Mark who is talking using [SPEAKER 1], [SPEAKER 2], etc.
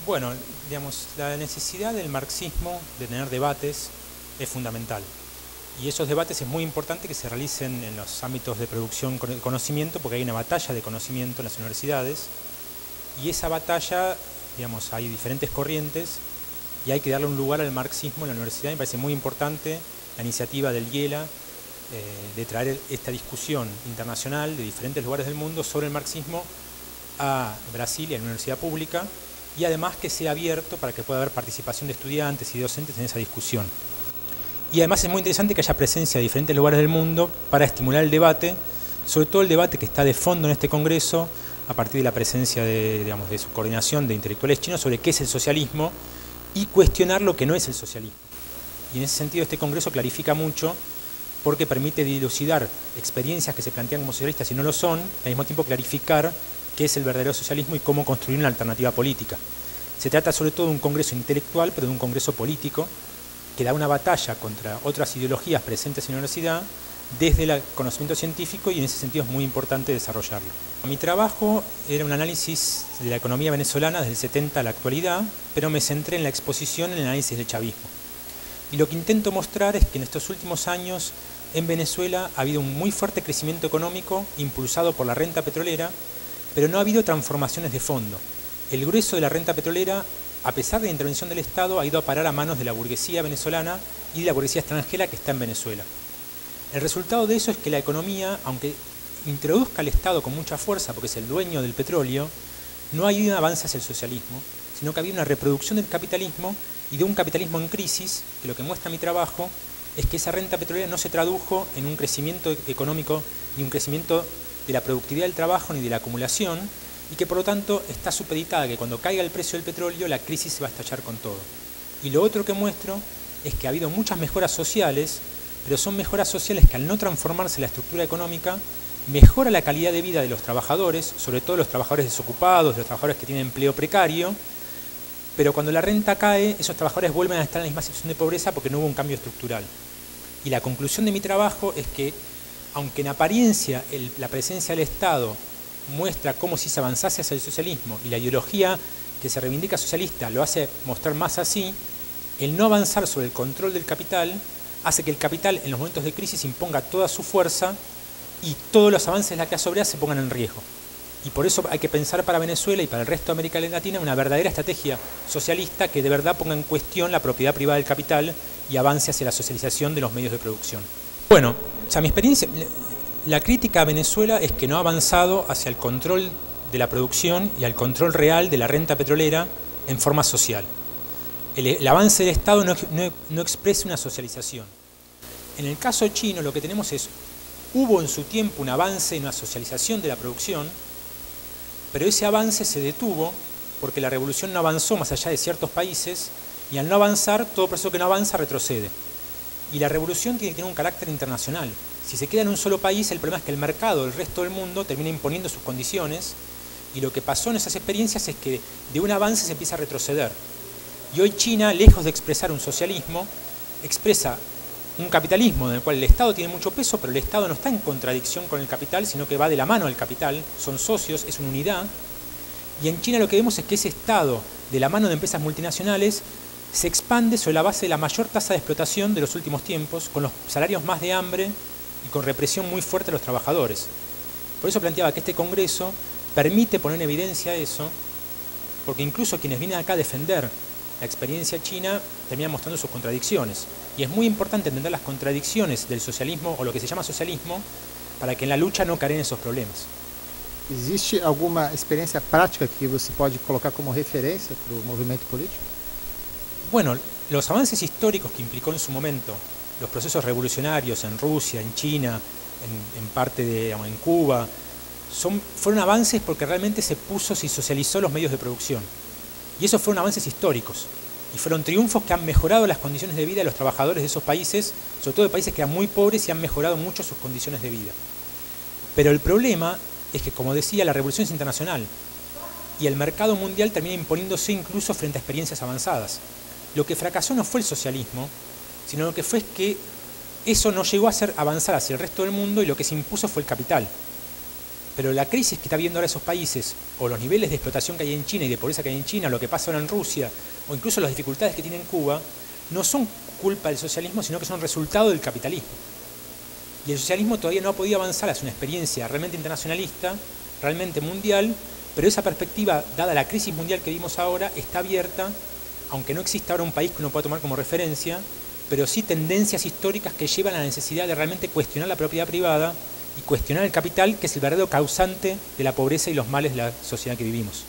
[SPEAKER 1] Bueno, digamos, la necesidad del marxismo de tener debates es fundamental. Y esos debates es muy importante que se realicen en los ámbitos de producción con el conocimiento, porque hay una batalla de conocimiento en las universidades. Y esa batalla, digamos, hay diferentes corrientes y hay que darle un lugar al marxismo en la universidad. Me parece muy importante la iniciativa del IELA de traer esta discusión internacional de diferentes lugares del mundo sobre el marxismo a Brasil y a la universidad pública, y además que sea abierto para que pueda haber participación de estudiantes y docentes en esa discusión. Y además es muy interesante que haya presencia de diferentes lugares del mundo para estimular el debate, sobre todo el debate que está de fondo en este congreso, a partir de la presencia de su coordinación de intelectuales chinos sobre qué es el socialismo y cuestionar lo que no es el socialismo. Y en ese sentido este congreso clarifica mucho porque permite dilucidar experiencias que se plantean como socialistas y no lo son, al mismo tiempo clarificar qué es el verdadero socialismo y cómo construir una alternativa política. Se trata sobre todo de un congreso intelectual, pero de un congreso político, que da una batalla contra otras ideologías presentes en la universidad desde el conocimiento científico, y en ese sentido es muy importante desarrollarlo. Mi trabajo era un análisis de la economía venezolana desde el 70 a la actualidad, pero me centré en la exposición en el análisis del chavismo. Y lo que intento mostrar es que en estos últimos años en Venezuela ha habido un muy fuerte crecimiento económico impulsado por la renta petrolera, pero no ha habido transformaciones de fondo. El grueso de la renta petrolera, a pesar de la intervención del Estado, ha ido a parar a manos de la burguesía venezolana y de la burguesía extranjera que está en Venezuela. El resultado de eso es que la economía, aunque introduzca al Estado con mucha fuerza, porque es el dueño del petróleo, no ha habido un avance hacia el socialismo, sino que ha habido una reproducción del capitalismo y de un capitalismo en crisis, que lo que muestra mi trabajo es que esa renta petrolera no se tradujo en un crecimiento económico ni un crecimiento de la productividad del trabajo ni de la acumulación, y que por lo tanto está supeditada que cuando caiga el precio del petróleo la crisis se va a estallar con todo. Y lo otro que muestro es que ha habido muchas mejoras sociales, pero son mejoras sociales que al no transformarse la estructura económica mejora la calidad de vida de los trabajadores, sobre todo los trabajadores desocupados, los trabajadores que tienen empleo precario, pero cuando la renta cae esos trabajadores vuelven a estar en la misma situación de pobreza porque no hubo un cambio estructural. Y la conclusión de mi trabajo es que aunque en apariencia la presencia del Estado muestra cómo si se avanzase hacia el socialismo y la ideología que se reivindica socialista lo hace mostrar más así, el no avanzar sobre el control del capital hace que el capital en los momentos de crisis imponga toda su fuerza y todos los avances de la clase obrera se pongan en riesgo. Y por eso hay que pensar para Venezuela y para el resto de América Latina una verdadera estrategia socialista que de verdad ponga en cuestión la propiedad privada del capital y avance hacia la socialización de los medios de producción. Bueno, mi experiencia, la crítica a Venezuela es que no ha avanzado hacia el control de la producción y al control real de la renta petrolera en forma social. El avance del Estado no expresa una socialización. En el caso chino lo que tenemos es, hubo en su tiempo un avance en una socialización de la producción, pero ese avance se detuvo porque la revolución no avanzó más allá de ciertos países, y al no avanzar, todo proceso que no avanza retrocede. Y la revolución tiene que tener un carácter internacional. Si se queda en un solo país, el problema es que el mercado del resto del mundo termina imponiendo sus condiciones, y lo que pasó en esas experiencias es que de un avance se empieza a retroceder. Y hoy China, lejos de expresar un socialismo, expresa un capitalismo en el cual el Estado tiene mucho peso, pero el Estado no está en contradicción con el capital, sino que va de la mano del capital, son socios, es una unidad. Y en China lo que vemos es que ese Estado, de la mano de empresas multinacionales, se expande sobre la base de la mayor tasa de explotación de los últimos tiempos, con los salarios más de hambre y con represión muy fuerte a los trabajadores. Por eso planteaba que este Congreso permite poner en evidencia eso, porque incluso quienes vienen acá a defender la experiencia china terminan mostrando sus contradicciones. Y es muy importante entender las contradicciones del socialismo, o lo que se llama socialismo, para que en la lucha no caen esos problemas.
[SPEAKER 2] Existe alguma experiência prática que você pode colocar como referência para o movimento político?
[SPEAKER 1] Bueno, los avances históricos que implicó en su momento los procesos revolucionarios en Rusia, en China, en parte en Cuba, fueron avances porque realmente se socializó los medios de producción. Y esos fueron avances históricos. Y fueron triunfos que han mejorado las condiciones de vida de los trabajadores de esos países, sobre todo de países que eran muy pobres, y han mejorado mucho sus condiciones de vida. Pero el problema es que, como decía, la revolución es internacional y el mercado mundial termina imponiéndose incluso frente a experiencias avanzadas. Lo que fracasó no fue el socialismo, sino lo que fue es que eso no llegó a hacer avanzar hacia el resto del mundo, y lo que se impuso fue el capital. Pero la crisis que está viendo ahora esos países, o los niveles de explotación que hay en China y de pobreza que hay en China, lo que pasa ahora en Rusia, o incluso las dificultades que tiene en Cuba, no son culpa del socialismo, sino que son resultado del capitalismo. Y el socialismo todavía no ha podido avanzar hacia una experiencia realmente internacionalista, realmente mundial, pero esa perspectiva, dada la crisis mundial que vimos ahora, está abierta, aunque no exista ahora un país que uno pueda tomar como referencia, pero sí tendencias históricas que llevan a la necesidad de realmente cuestionar la propiedad privada y cuestionar el capital, que es el verdadero causante de la pobreza y los males de la sociedad que vivimos.